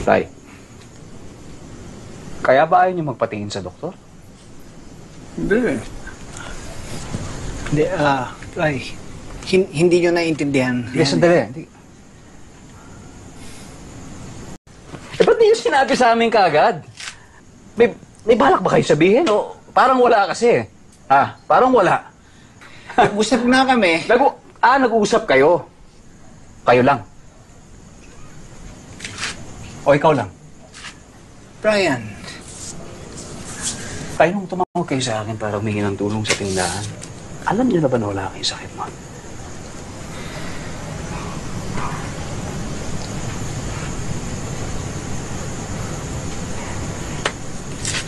Tay, kaya ba ayaw niyo magpatingin sa doktor? Hindi. Hindi, Tay, hindi nyo naiintindihan. Hindi, sandali. Hindi. Ba't niyo sinabi sa amin kaagad? May balak ba kayo sabihin? O parang wala kasi. Parang wala. Nag-usap na kami. Nag-uusap kayo. Kayo lang. O ikaw lang. Brian. Tayo nung tumawag kayo sa akin para humingi ng tulong sa tindahan. Alam niyo na ba na wala kayong sakit mo?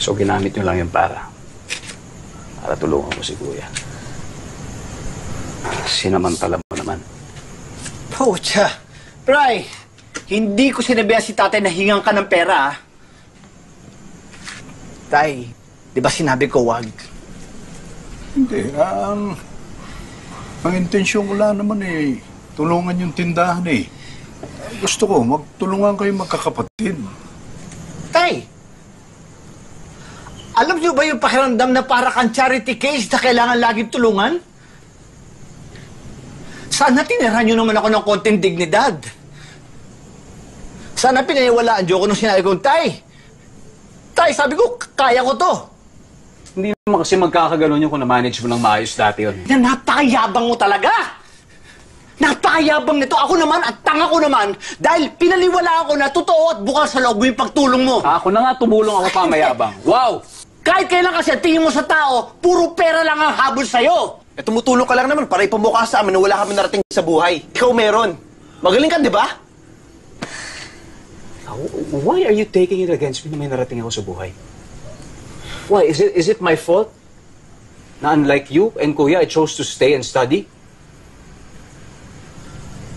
So, ginamit nyo lang yung para tulungan ko si Kuya. Sinamantala mo naman. Pucha! Bri, hindi ko sinabihan si tatay na hingang ka ng pera, Tay, di ba sinabi ko wag? Hindi. Ang intensyon ko lang naman tulungan yung tindahan Gusto ko, magtulungan kayo magkakapatid. Tay! Alam niyo ba yung pakiramdam na para kang charity case na kailangan laging tulungan? Sana tinirahan niyo naman ako ng konting dignidad. Sana pinaniwalaan niyo ako nung sinabi kong, Tay, sabi ko, kaya ko to. Hindi naman kasi magkakaganon yung kung na-manage mo ng maayos dati yun. Yan, napakayabang mo talaga! Napakayabang nito. Ako naman at tanga ko naman dahil pinaniwalaan ko na totoo at bukal sa loob yung pagtulong mo. Ako na nga tumulong ako pa mayabang. Wow! Kahit kailan kasi tingin mo sa tao, puro pera lang ang habol sa'yo. Tumutulong ka lang naman para ipamukha sa amin na wala kami narating sa buhay. Ikaw meron. Magaling ka, di ba? Why are you taking it against me na may narating ako sa buhay? Why? Is it my fault na unlike you and Kuya, I chose to stay and study?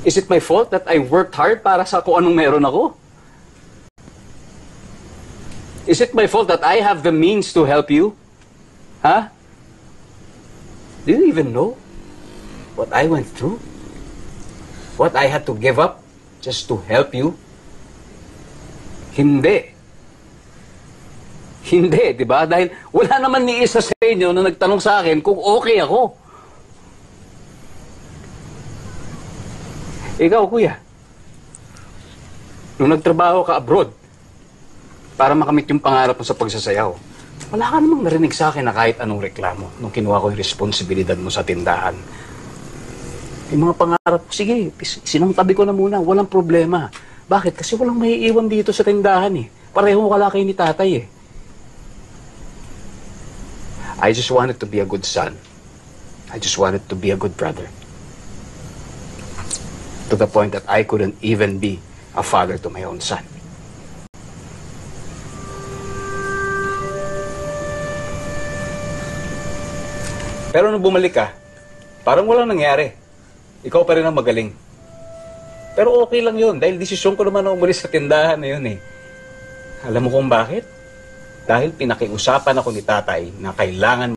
Is it my fault that I worked hard para sa kung anong meron ako? Is it my fault that I have the means to help you? Do you even know what I went through? What I had to give up just to help you? Hindi. Hindi, di ba? Dahil wala naman ni isa sa inyo na nagtanong sa akin kung okay ako. Ikaw, Kuya, nung nagtrabaho ka abroad para makamit yung pangarap mo sa pagsasayaw, wala ka namang narinig sa akin na kahit anong reklamo nung kinuha ko yung responsibilidad mo sa tindahan. Yung mga pangarap, sige, sinangtabi ko na muna, walang problema. Bakit? Kasi walang maiiwan dito sa tindahan Pareho kalaki ni tatay I just wanted to be a good son. I just wanted to be a good brother. To the point that I couldn't even be a father to my own son. Pero nung bumalik ka, parang walang nangyari. Ikaw pa rin ang magaling. Pero okay lang yun, dahil desisyon ko naman na umalis sa tindahan na yun Alam mo kung bakit? Dahil pinakiusapan ako ni tatay na kailangan